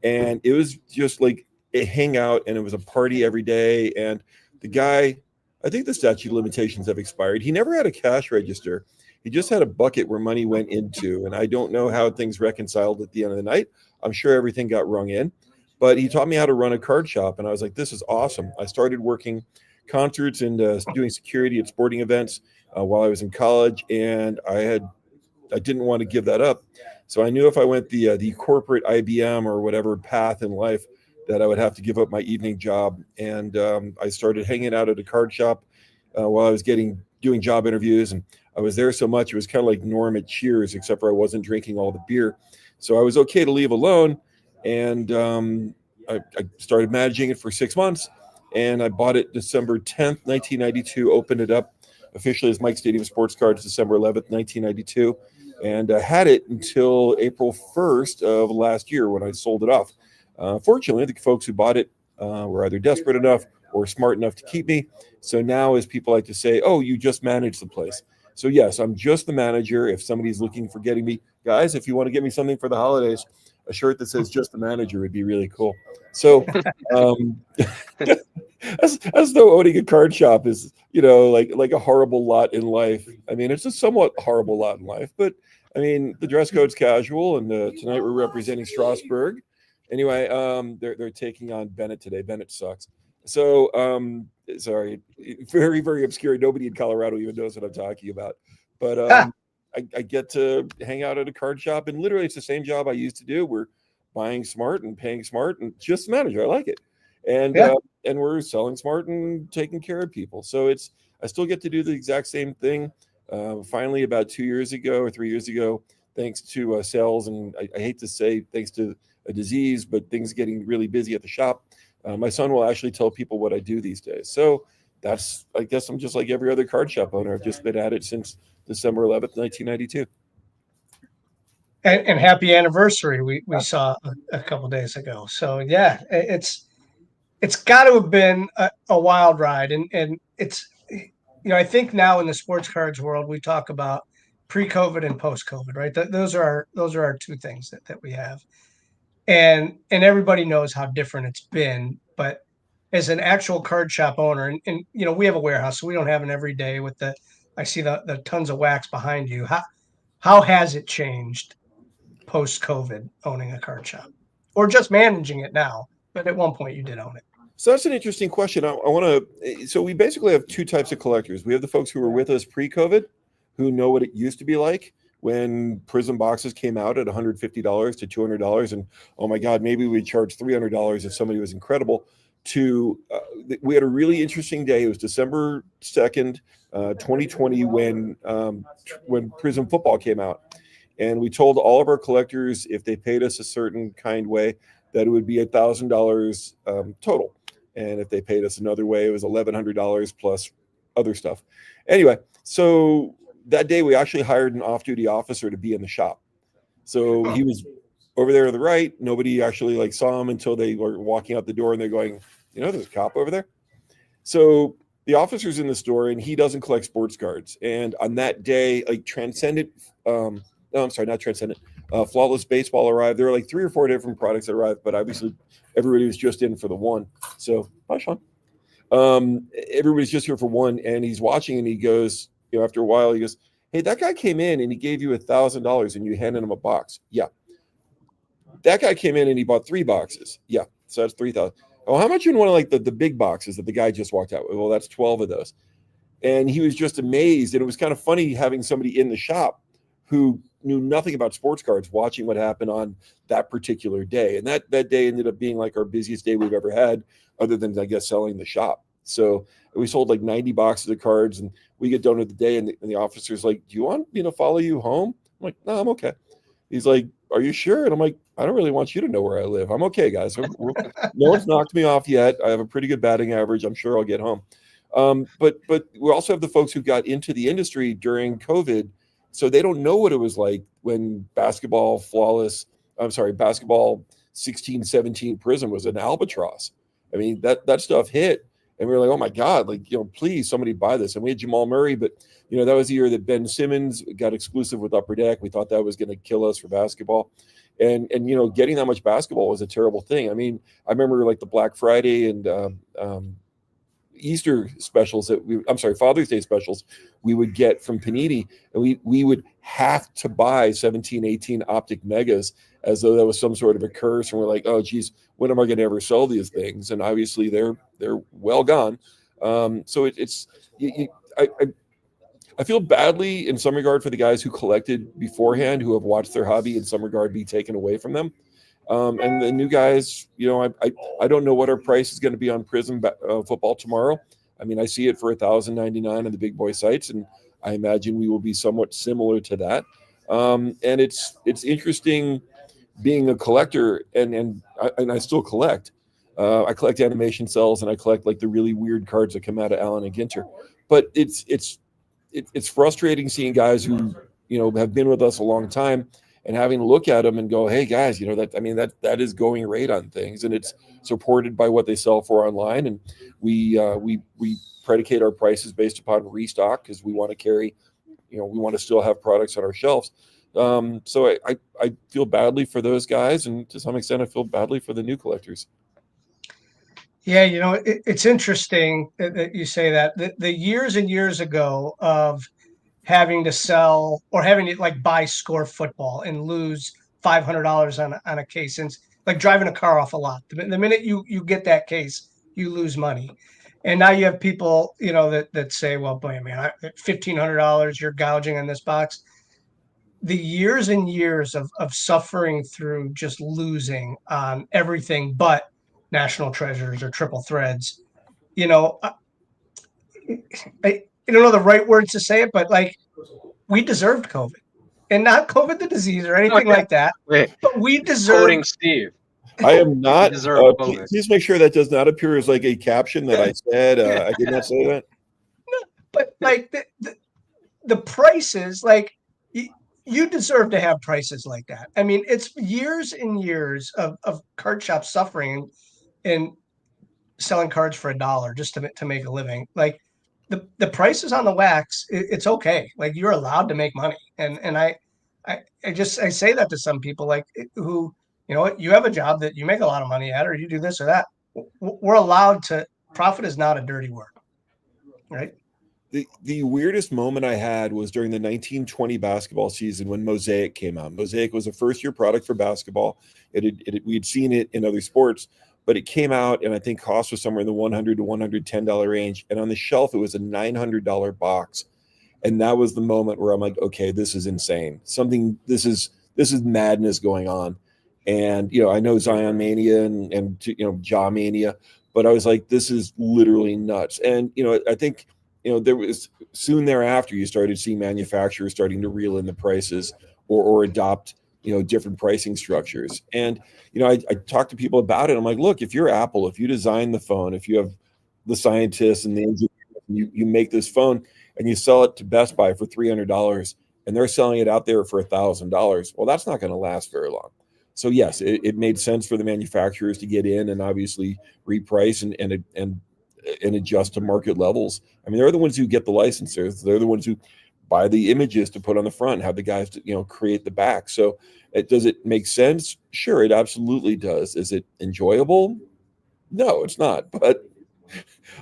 And it was just like a hangout, and it was a party every day. And the guy, I think the statute of limitations have expired. He never had a cash register. He just had a bucket where money went into. And I don't know how things reconciled at the end of the night. I'm sure everything got rung in. But he taught me how to run a card shop. And I was like, this is awesome. I started working concerts and doing security at sporting events while I was in college. And I didn't want to give that up. So I knew if I went the corporate IBM or whatever path in life, that I would have to give up my evening job. And I started hanging out at a card shop while I was doing job interviews. And I was there so much, it was kind of like Norm at Cheers, except for I wasn't drinking all the beer. So I was okay to leave alone. And I started managing it for 6 months. And I bought it December 10th, 1992, opened it up officially as Mike's Stadium Sports Cards December 11th, 1992. And had it until April 1st of last year when I sold it off. Fortunately, the folks who bought it were either desperate enough or smart enough to keep me. So now, as people like to say, oh, you just manage the place. So yes, I'm just the manager. If somebody's looking for getting me, guys, if you want to get me something for the holidays, a shirt that says just the manager would be really cool. So as though owning a card shop is, like a horrible lot in life. I mean, it's a somewhat horrible lot in life, but I mean, the dress code's casual, and tonight we're representing Strasbourg. Anyway, they're taking on Bennett today. Bennett sucks. So sorry, very, very obscure. Nobody in Colorado even knows what I'm talking about. But I get to hang out at a card shop, and literally it's the same job I used to do. We're buying smart and paying smart, and just the manager. I like it. And and we're selling smart and taking care of people. So I still get to do the exact same thing. Finally, about 2 years ago or 3 years ago, thanks to sales, and I hate to say thanks to a disease, but things getting really busy at the shop. My son will actually tell people what I do these days. So I guess I'm just like every other card shop owner. I've just been at it since December 11th, 1992. And happy anniversary we saw a couple days ago. So yeah, it's got to have been a wild ride, and it's I think now in the sports cards world we talk about pre-COVID and post-COVID, right? Those are our two things that we have, and everybody knows how different it's been. But as an actual card shop owner, and we have a warehouse, so we don't have an every day with I see the tons of wax behind you. How has it changed post-COVID owning a card shop, or just managing it now? But at one point you did own it. So that's an interesting question. I want to. So we basically have two types of collectors. We have the folks who were with us pre-COVID, who know what it used to be like when Prism boxes came out at $150 to $200, and oh my God, maybe we'd charge $300 if somebody was incredible. We had a really interesting day. It was December 2nd, 2020, when Prism football came out, and we told all of our collectors if they paid us a certain kind way that it would be $1,000 total. And if they paid us another way, it was $1,100 plus other stuff. Anyway, so that day we actually hired an off-duty officer to be in the shop. So he was over there to the right. Nobody actually saw him until they were walking out the door, and they're going, there's a cop over there. So the officer's in the store, and he doesn't collect sports cards. And on that day, Transcendent, no, I'm sorry, not Transcendent, Flawless Baseball arrived. There were 3 or 4 different products that arrived, but obviously everybody was just in for the one. So, hi, Sean. Everybody's just here for one, and he's watching, and he goes, after a while, he goes, hey, that guy came in and he gave you $1,000 and you handed him a box. Yeah. That guy came in and he bought 3 boxes. Yeah. So that's 3,000. Oh, how much in one of the big boxes that the guy just walked out with? Well, that's 12 of those. And he was just amazed. And it was kind of funny having somebody in the shop who knew nothing about sports cards watching what happened on that particular day. And that day ended up being our busiest day we've ever had, other than, I guess, selling the shop. So we sold 90 boxes of cards, and we get done with the day, and the officer's like, do you want me to follow you home? I'm like, no, I'm okay. He's like, are you sure? And I'm like, I don't really want you to know where I live. I'm okay, guys. No one's knocked me off yet. I have a pretty good batting average. I'm sure I'll get home. But we also have the folks who got into the industry during COVID, so they don't know what it was like when basketball 16-17 Prism was an albatross. I mean, that stuff hit. And we were like, oh my God, please somebody buy this. And we had Jamal Murray, but that was the year that Ben Simmons got exclusive with Upper Deck. We thought that was going to kill us for basketball. And getting that much basketball was a terrible thing. I mean, I remember the Black Friday and Easter specials Father's Day specials we would get from Panini, and we would have to buy 17, 18 Optic Megas as though that was some sort of a curse. And we're like, oh geez, when am I going to ever sell these things? And obviously they're well gone. So I feel badly in some regard for the guys who collected beforehand, who have watched their hobby in some regard be taken away from them. And the new guys, I don't know what our price is going to be on Prism football tomorrow. I mean, I see it for $1,099 on the big boy sites, and I imagine we will be somewhat similar to that. And it's interesting being a collector, and I still collect. I collect animation cells, and I collect the really weird cards that come out of Allen and Ginter. But it's frustrating seeing guys who have been with us a long time and having to look at them and go, hey guys, that is going rate on things, and it's supported by what they sell for online. And we predicate our prices based upon restock, because we want to carry, we want to still have products on our shelves. So I feel badly for those guys, and to some extent I feel badly for the new collectors. Yeah, it's interesting that you say that. The years and years ago of having to sell or having to buy Score football and lose $500 on a case, since like driving a car off a lot. The minute you get that case, you lose money. And now you have people, that say, well, boy, man, $1,500, you're gouging on this box. The years and years of suffering through just losing on everything but national treasures or triple threads, I don't know the right words to say it, but like we deserved COVID, and not COVID the disease or anything like that. Wait, but we quoting deserved. Steve. I am not. deserve COVID. Please make sure that does not appear as like a caption that I said. I did not say that. But like the prices, like you deserve to have prices like that. I mean, it's years and years of card shops suffering and selling cards for $1 just to make a living. Like the prices on the wax, it's okay. Like you're allowed to make money. And I say that to some people like who, you have a job that you make a lot of money at, or you do this or that. We're allowed to. Profit is not a dirty word, right? The weirdest moment I had was during the 1920 basketball season when Mosaic came out. Mosaic was a first-year product for basketball. We had seen it in other sports, but it came out and I think cost was somewhere in the $100 to $110 range. And on the shelf, it was a $900 box. And that was the moment where I'm like, okay, this is insane. This is madness going on. And, I know Zion Mania and Jaw Mania, but I was like, this is literally nuts. And, I think, there was soon thereafter, you started seeing manufacturers starting to reel in the prices or adopt, different pricing structures. And, I talked to people about it. I'm like, look, if you're Apple, if you design the phone, if you have the scientists and the engineers, you make this phone and you sell it to Best Buy for $300 and they're selling it out there for $1,000, well, that's not going to last very long. So yes, it made sense for the manufacturers to get in and obviously reprice and adjust to market levels. I mean, they're the ones who get the licenses. They're the ones who buy the images to put on the front and have the guys to, create the back. So does it make sense? Sure, it absolutely does. Is it enjoyable? No, it's not. But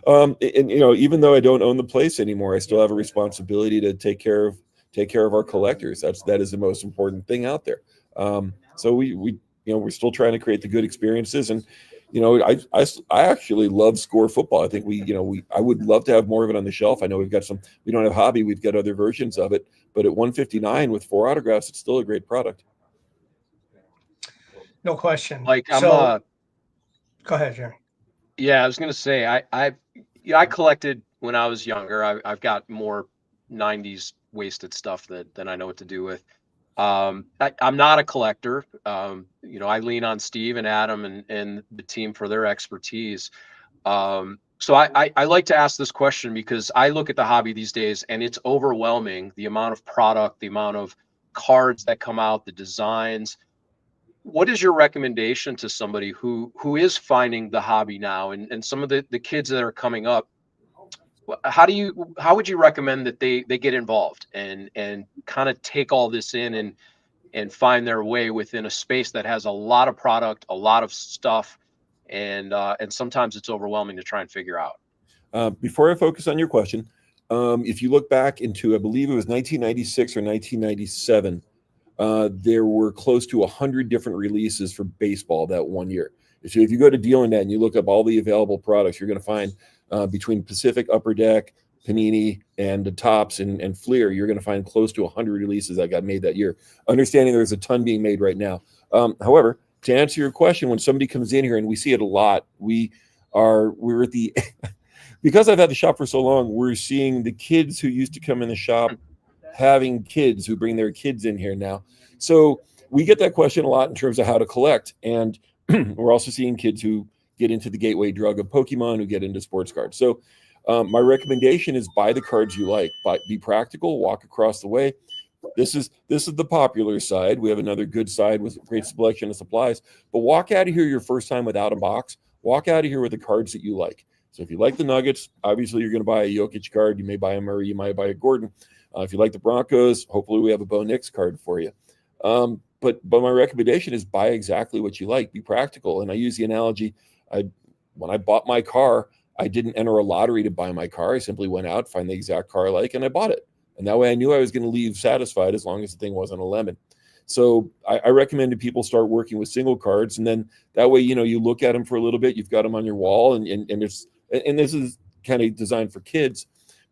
even though I don't own the place anymore, I still have a responsibility to take care of our collectors. That is the most important thing out there. So we're still trying to create the good experiences. And I actually love score football. I think I would love to have more of it on the shelf. I know we don't have hobby. We've got other versions of it, but at $159 with 4 autographs, it's still a great product. No question. Like go ahead, Jerry. Yeah, I was going to say, I collected when I was younger. I've got more 90s wasted stuff than I know what to do with. I'm not a collector. I lean on Steve and Adam and the team for their expertise. So I like to ask this question because I look at the hobby these days and it's overwhelming, the amount of product, the amount of cards that come out, the designs. What is your recommendation to somebody who is finding the hobby now and some of the kids that are coming up? How would you recommend that they get involved and kind of take all this in and find their way within a space that has a lot of product, a lot of stuff, and sometimes it's overwhelming to try and figure out? Before I focus on your question, if you look back into, I believe it was 1996 or 1997, there were close to 100 different releases for baseball that one year. So if you go to DealerNet and you look up all the available products, you're going to find between Pacific, Upper Deck, Panini, and the Topps and Fleer, you're going to find close to 100 releases that got made that year. Understanding there's a ton being made right now. However, to answer your question, when somebody comes in here, and we see it a lot, we're at the because I've had the shop for so long, we're seeing the kids who used to come in the shop having kids who bring their kids in here now. So we get that question a lot in terms of how to collect. And we're also seeing kids who get into the gateway drug of Pokemon, who get into sports cards. So my recommendation is buy the cards you like. Be practical, walk across the way. This is the popular side. We have another good side with a great selection of supplies. But walk out of here your first time without a box. Walk out of here with the cards that you like. So if you like the Nuggets, obviously you're going to buy a Jokic card. You may buy a Murray. You might buy a Gordon. If you like the Broncos, hopefully we have a Bo Nix card for you. But my recommendation is buy exactly what you like. Be practical. And I use the analogy, when I bought my car, I didn't enter a lottery to buy my car. I simply went out, find the exact car I like, and I bought it. And that way I knew I was going to leave satisfied as long as the thing wasn't a lemon. So I recommend that people start working with single cards, and then that way, you look at them for a little bit, you've got them on your wall, and this is kind of designed for kids.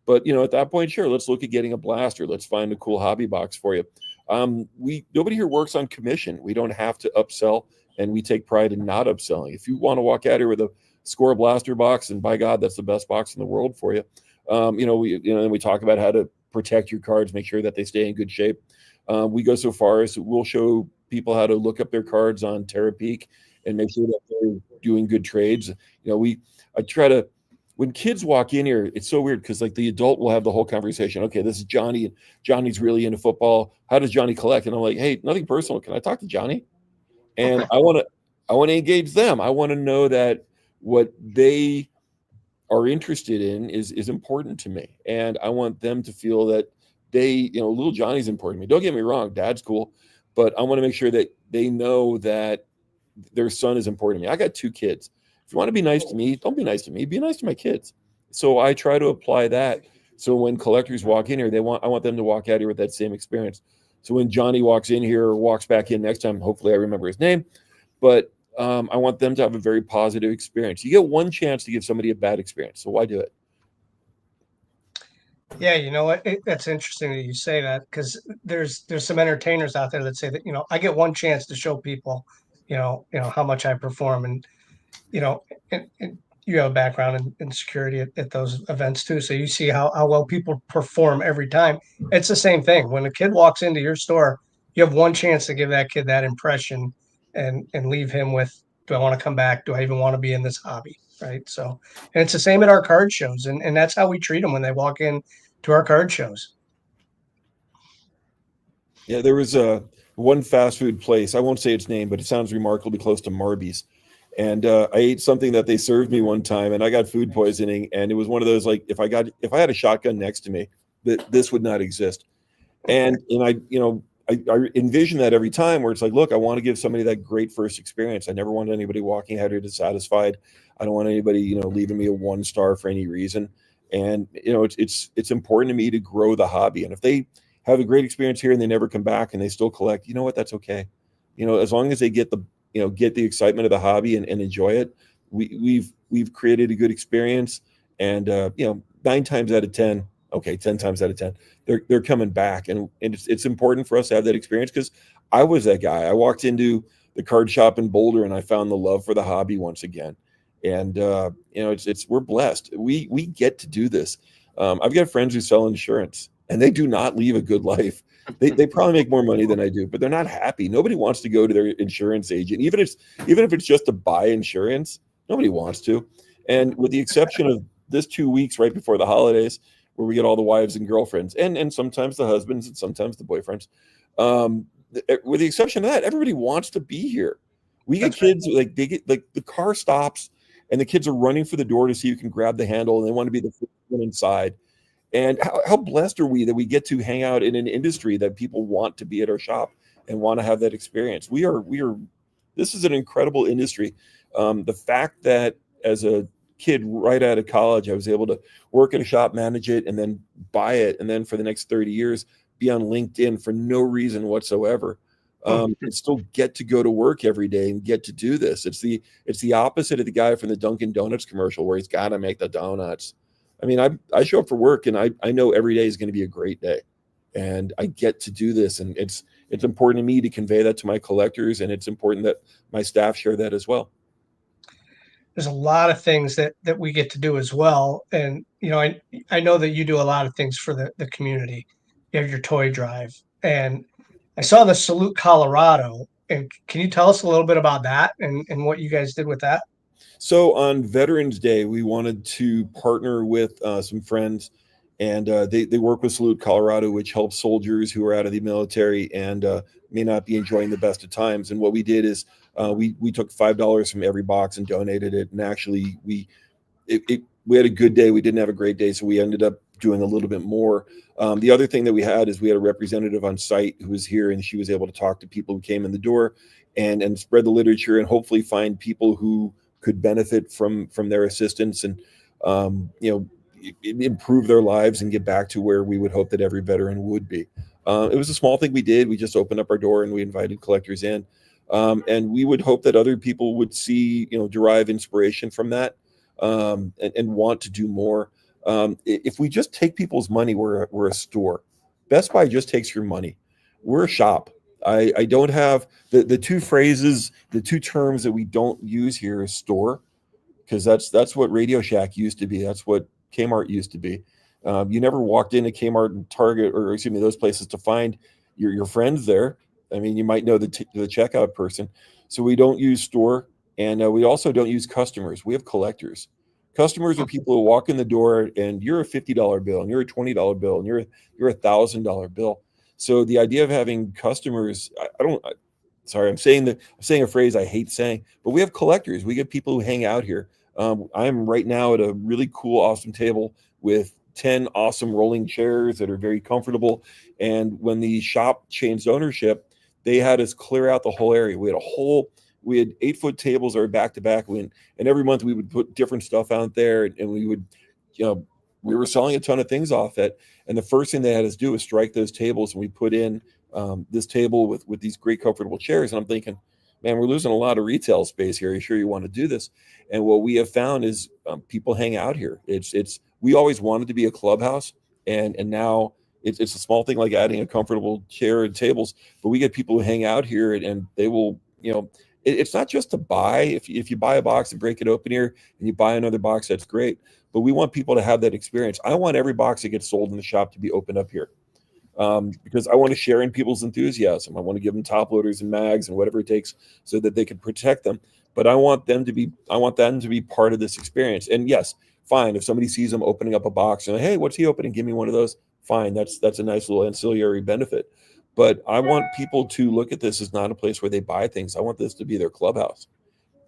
But at that point, sure, let's look at getting a blaster. Let's find a cool hobby box for you. Nobody here works on commission. We don't have to upsell, and we take pride in not upselling. If you want to walk out here with a Score blaster box, and by God, that's the best box in the world for you. We talk about how to protect your cards, make sure that they stay in good shape. We go so far as we'll show people how to look up their cards on Terapeak and make sure that they're doing good trades. I try to. When kids walk in here, it's so weird because like the adult will have the whole conversation. Okay, this is Johnny, and Johnny's really into football. How does Johnny collect? And I'm like, hey, nothing personal. Can I talk to Johnny? And I want to engage them. I want to know that what they are interested in is important to me, and I want them to feel that little Johnny's important to me. Don't get me wrong, Dad's cool, but I want to make sure that they know that their son is important to me. I got 2 kids. If you want to be nice to me, don't be nice to me. Be nice to my kids. So I try to apply that. So when collectors walk in here, I want them to walk out here with that same experience. So when Johnny walks in here or walks back in next time, hopefully I remember his name. But I want them to have a very positive experience. You get one chance to give somebody a bad experience, so why do it? Yeah, you know what? That's interesting that you say that, because there's some entertainers out there that say that, I get one chance to show people, how much I perform, and and you have a background in security at those events too, so you see how well people perform every time. It's the same thing when a kid walks into your store. You have one chance to give that kid that impression, and leave him with, do I want to come back? Do I even want to be in this hobby? Right. So, and it's the same at our card shows, and that's how we treat them when they walk in to our card shows. Yeah, there was one fast food place. I won't say its name, but it sounds remarkably close to Marby's. And I ate something that they served me one time, and I got food poisoning. And it was one of those, like, if I had a shotgun next to me, this would not exist. And I envision that every time, where it's like, look, I want to give somebody that great first experience. I never want anybody walking out here dissatisfied. I don't want anybody leaving me a 1 star for any reason. And it's important to me to grow the hobby. And if they have a great experience here and they never come back and they still collect, you know what? That's okay. As long as they get the excitement of the hobby and enjoy it, we've created a good experience. And 9 times out of 10, okay, 10 times out of 10, they're coming back. And it's important for us to have that experience, because I was that guy. I walked into the card shop in Boulder and I found the love for the hobby once again. And we're blessed. We get to do this. I've got friends who sell insurance, and they do not leave a good life. They probably make more money than I do, but they're not happy. Nobody wants to go to their insurance agent, even if it's just to buy insurance. Nobody wants to. And with the exception of this 2 weeks right before the holidays, where we get all the wives and girlfriends, and sometimes the husbands and sometimes the boyfriends, with the exception of that, everybody wants to be here. We get kids, like, they get, like, the car stops and the kids are running for the door to see who can grab the handle, and they want to be the first one inside. And how blessed are we that we get to hang out in an industry that people want to be at our shop and want to have that experience. This is an incredible industry. The fact that as a kid right out of college, I was able to work at a shop, manage it, and then buy it, and then for the next 30 years be on LinkedIn for no reason whatsoever. And still get to go to work every day and get to do this. It's the opposite of the guy from the Dunkin' Donuts commercial where he's got to make the donuts. I mean, I show up for work and I know every day is going to be a great day, and I get to do this. And it's important to me to convey that to my collectors, and it's important that my staff share that as well. There's a lot of things that we get to do as well. And, I know that you do a lot of things for the community. You have your toy drive, and I saw the Salute Colorado. And can you tell us a little bit about that and what you guys did with that? So on Veterans Day, we wanted to partner with some friends, and they work with Salute Colorado, which helps soldiers who are out of the military and may not be enjoying the best of times. And what we did is we took $5 from every box and donated it. And actually, we had a good day. We didn't have a great day, so we ended up doing a little bit more. The other thing that we had is we had a representative on site who was here, and she was able to talk to people who came in the door and spread the literature and hopefully find people who could benefit from their assistance and improve their lives and get back to where we would hope that every veteran would be. It was a small thing we did. We just opened up our door and we invited collectors in. And we would hope that other people would see, derive inspiration from that, and want to do more. If we just take people's money, we're a store. Best Buy just takes your money. We're a shop. I don't have the two phrases, the two terms that we don't use here is store, because that's what Radio Shack used to be. That's what Kmart used to be. You never walked into Kmart and Target, or excuse me, those places to find your friends there. I mean, you might know the checkout person. So we don't use store, and we also don't use customers. We have collectors. Customers are people who walk in the door, and you're a $50 bill, and you're a $20 bill, and you're a $1,000 bill. So the idea of having customers, sorry, I'm saying a phrase I hate saying, but we have collectors. We get people who hang out here. I'm right now at a really cool, awesome table with 10 awesome rolling chairs that are very comfortable. And when the shop changed ownership, they had us clear out the whole area. We had 8-foot tables that are back to back. And every month we would put different stuff out there, and we would, we were selling a ton of things off it. And the first thing they had us do was strike those tables, and we put in this table with these great comfortable chairs. And I'm thinking, man, we're losing a lot of retail space here. Are you sure you want to do this? And what we have found is people hang out here. We always wanted to be a clubhouse, and now it's a small thing like adding a comfortable chair and tables, but we get people who hang out here, and they will, it's not just to buy. If you buy a box and break it open here and you buy another box, that's great. But we want people to have that experience. I want every box that gets sold in the shop to be opened up here, because I want to share in people's enthusiasm. I want to give them top loaders and mags and whatever it takes so that they can protect them. But I want them to be part of this experience. And yes, fine. If somebody sees them opening up a box and hey, what's he opening? Give me one of those. Fine. That's a nice little ancillary benefit. But I want people to look at this as not a place where they buy things. I want this to be their clubhouse.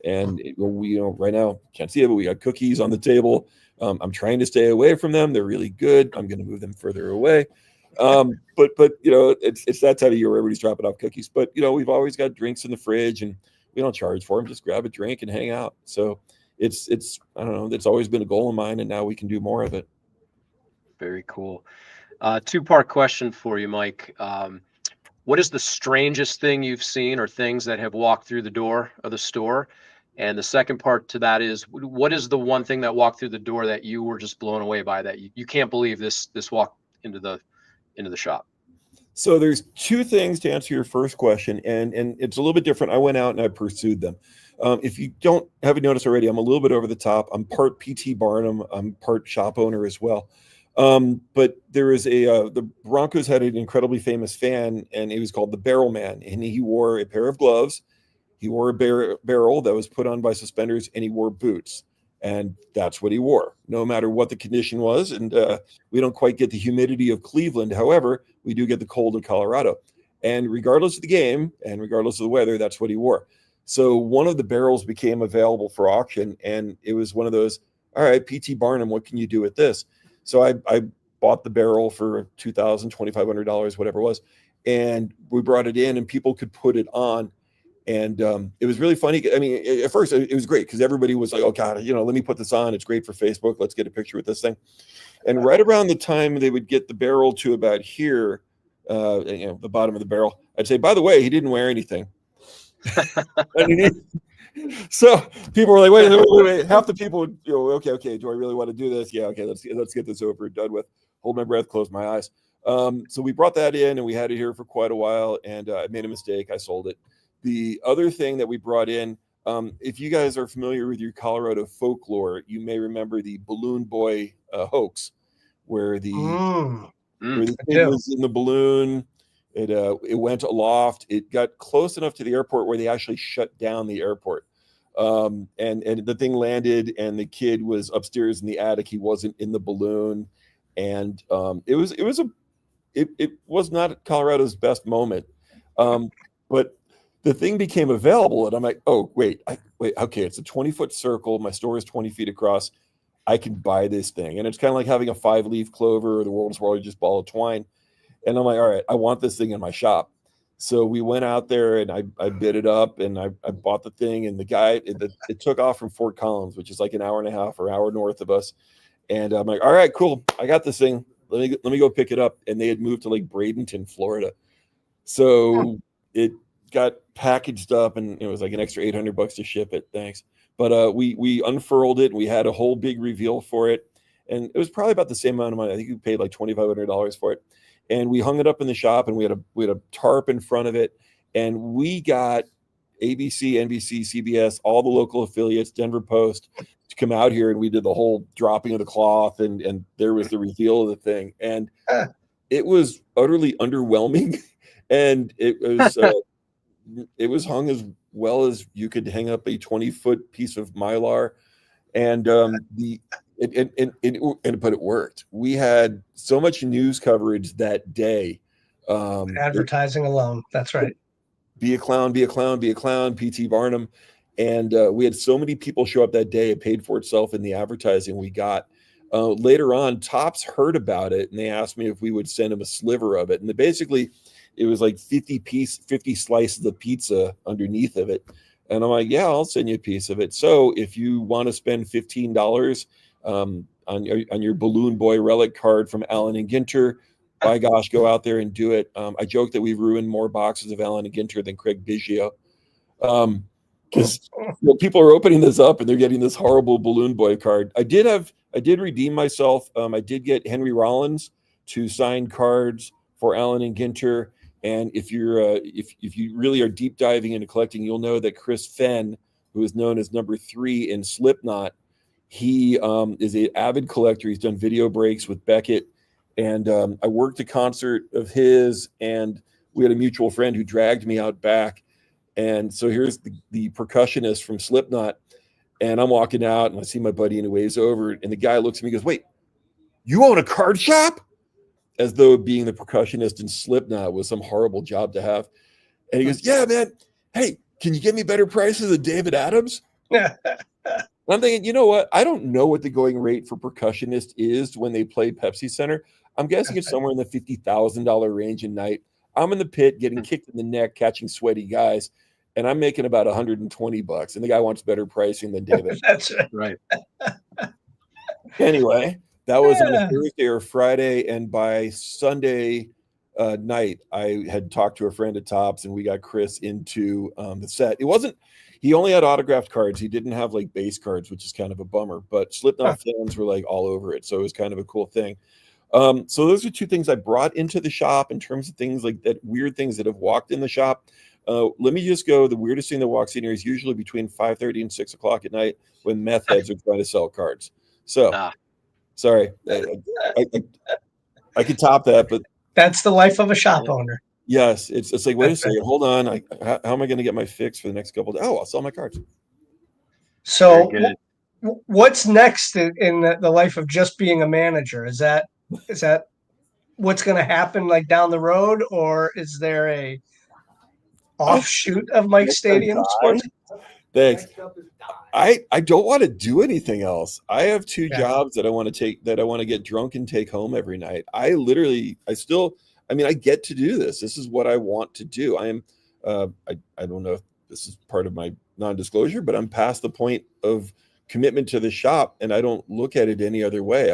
And we, right now, can't see it, but we got cookies on the table. I'm trying to stay away from them. They're really good. I'm going to move them further away. But it's that time of year where everybody's dropping off cookies. But we've always got drinks in the fridge, and we don't charge for them. Just grab a drink and hang out. So it's I don't know. It's always been a goal of mine, and now we can do more of it. Very cool. Two-part question for you, Mike. What is the strangest thing you've seen, or things that have walked through the door of the store? And the second part to that is, what is the one thing that walked through the door that you were just blown away by, that you can't believe this walked into the shop? So there's two things to answer your first question, and it's a little bit different. I went out and I pursued them. If you haven't noticed already, I'm a little bit over the top. I'm part P.T. Barnum. I'm part shop owner as well. But there is the Broncos had an incredibly famous fan, and he was called the Barrel Man, and he wore a pair of gloves. He wore a barrel that was put on by suspenders, and he wore boots. And that's what he wore, no matter what the condition was. And we don't quite get the humidity of Cleveland. However, we do get the cold of Colorado. And regardless of the game and regardless of the weather, that's what he wore. So one of the barrels became available for auction, and it was one of those, all right, P.T. Barnum, what can you do with this? So I bought the barrel for $2,000, $2,500, whatever it was. And we brought it in, and people could put it on. And it was really funny. I mean, at first it was great because everybody was like, oh God, let me put this on. It's great for Facebook. Let's get a picture with this thing. And right around the time they would get the barrel to about here, the bottom of the barrel, I'd say, by the way, he didn't wear anything. So people were like, wait. Half the people would, okay, do I really want to do this? Yeah, okay, let's get this over and done with. Hold my breath, close my eyes. So we brought that in, and we had it here for quite a while, and I made a mistake. I sold it. The other thing that we brought in, if you guys are familiar with your Colorado folklore, you may remember the Balloon Boy hoax, where the kid was in the balloon. It went aloft. It got close enough to the airport where they actually shut down the airport. And the thing landed, and the kid was upstairs in the attic. He wasn't in the balloon, and it was not Colorado's best moment. But the thing became available, and I'm like, oh, wait, okay, it's a 20-foot circle. My store is 20 feet across. I can buy this thing. And it's kind of like having a 5-leaf clover or the world's largest ball of twine. And I'm like, all right, I want this thing in my shop. So we went out there, and I bid it up, and I bought the thing. And the guy, it took off from Fort Collins, which is like an hour and a half or hour north of us. And I'm like, all right, cool. I got this thing. let me go pick it up. And they had moved to like Bradenton, Florida. So it got packaged up, and it was like an extra $800 to ship it. Thanks. But we unfurled it, and we had a whole big reveal for it. And it was probably about the same amount of money. I think we paid like $2,500 for it. And we hung it up in the shop, and we had a tarp in front of it. And we got ABC, NBC, CBS, all the local affiliates, Denver Post, to come out here, and we did the whole dropping of the cloth, and there was the reveal of the thing. And it was utterly underwhelming. And it was hung as well as you could hang up a 20-foot piece of Mylar. And but it worked. We had so much news coverage that day. Advertising alone. That's right. Be a clown, be a clown, be a clown, P.T. Barnum. And we had so many people show up that day. It paid for itself in the advertising we got. Later on, Topps heard about it, and they asked me if we would send them a sliver of it. And basically, it was like 50 slices of pizza underneath of it. And I'm like, yeah, I'll send you a piece of it. So if you want to spend $15 on your Balloon Boy relic card from Allen and Ginter, by gosh, go out there and do it. I joke that we've ruined more boxes of Allen and Ginter than Craig Biggio. Because people are opening this up and they're getting this horrible Balloon Boy card. I did redeem myself. I did get Henry Rollins to sign cards for Allen and Ginter. And if you're if you really are deep diving into collecting, you'll know that Chris Fenn, who is known as number 3 in Slipknot, he is an avid collector. He's done video breaks with Beckett, and I worked a concert of his, and we had a mutual friend who dragged me out back. And so here's the percussionist from Slipknot, and I'm walking out, and I see my buddy, and he waves over, and the guy looks at me and goes, "Wait, you own a card shop?" As though being the percussionist in Slipknot was some horrible job to have. And he goes, "Yeah, man. Hey, can you get me better prices than David Adams?" And I'm thinking, you know what? I don't know what the going rate for percussionist is when they play Pepsi Center. I'm guessing it's somewhere in the $50,000 range a night. I'm in the pit getting kicked in the neck, catching sweaty guys, and I'm making about $120. And the guy wants better pricing than David. That's Right. Anyway, that was on a Thursday or Friday, and by Sunday night, I had talked to a friend at Topps, and we got Chris into the set. It wasn't. He only had autographed cards. He didn't have like base cards, which is kind of a bummer. But Slipknot fans were like all over it, so it was kind of a cool thing. So those are two things I brought into the shop in terms of things like that, weird things that have walked in the shop. Let me just go. The weirdest thing that walks in here is usually between 5:30 and 6 o'clock at night when meth heads are trying to sell cards. So. Sorry, I could top that, but that's the life of a shop owner. Yes, it's like, wait a second, hold on. How am I going to get my fix for the next couple of days? Oh, I'll sell my cards. So, what's next in the life of just being a manager? Is that what's going to happen like down the road, or is there a offshoot of Mike's Stadium Sports? Thanks. I don't want to do anything else. I have two jobs that I want to take, that I want to get drunk and take home every night. I get to do this. This is what I want to do. I am, I don't know if this is part of my non-disclosure, but I'm past the point of commitment to the shop, and I don't look at it any other way.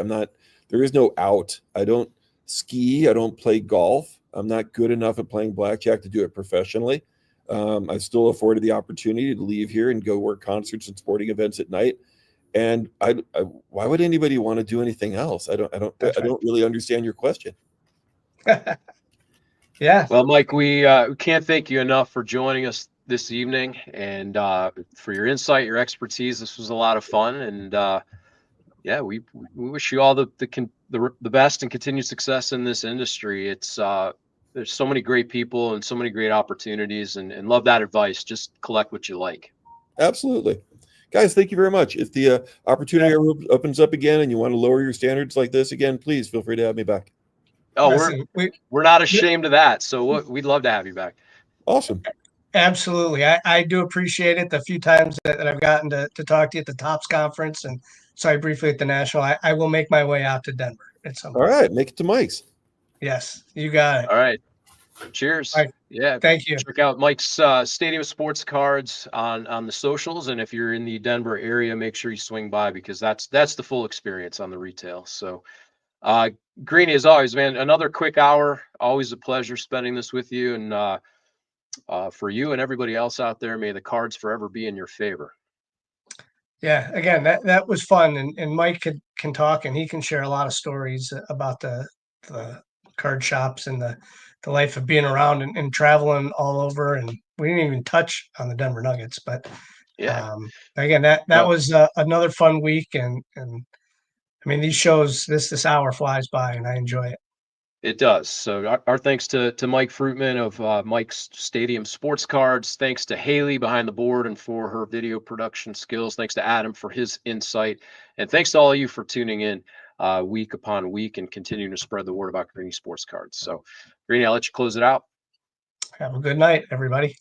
There is no out. I don't ski. I don't play golf. I'm not good enough at playing blackjack to do it professionally. I still afforded the opportunity to leave here and go work concerts and sporting events at night. And why would anybody want to do anything else? I don't really understand your question. Yeah. Well, Mike, we can't thank you enough for joining us this evening, and for your insight, your expertise. This was a lot of fun, and we wish you all the best and continued success in this industry. It's there's so many great people and so many great opportunities, and love that advice. Just collect what you like. Absolutely. Guys, thank you very much. If the opportunity opens up again and you want to lower your standards like this again, please feel free to have me back. Oh, we're not ashamed of that. So we'd love to have you back. Awesome. Absolutely. I do appreciate it. The few times that I've gotten to talk to you at the Topps conference and sorry, briefly at the National, I will make my way out to Denver at some point. All right. Make it to Mike's. Yes, you got it. All right. Cheers. All right. Yeah. Thank you. Check out Mike's Stadium Sports Cards on the socials. And if you're in the Denver area, make sure you swing by, because that's the full experience on the retail. So Greenie, as always, man, another quick hour. Always a pleasure spending this with you. And for you and everybody else out there, may the cards forever be in your favor. Yeah, again, that was fun, and Mike can talk, and he can share a lot of stories about the card shops and the life of being around and traveling all over. And we didn't even touch on the Denver Nuggets, but Yeah. again, that No. was another fun week, and I mean, these shows, this hour flies by, and I enjoy it. It does. So our thanks to Mike Fruitman of Mike's Stadium Sports Cards. Thanks to Haley behind the board and for her video production skills. Thanks to Adam for his insight. And thanks to all of you for tuning in week upon week and continuing to spread the word about Greenie Sports Cards. So, Greenie, I'll let you close it out. Have a good night, everybody.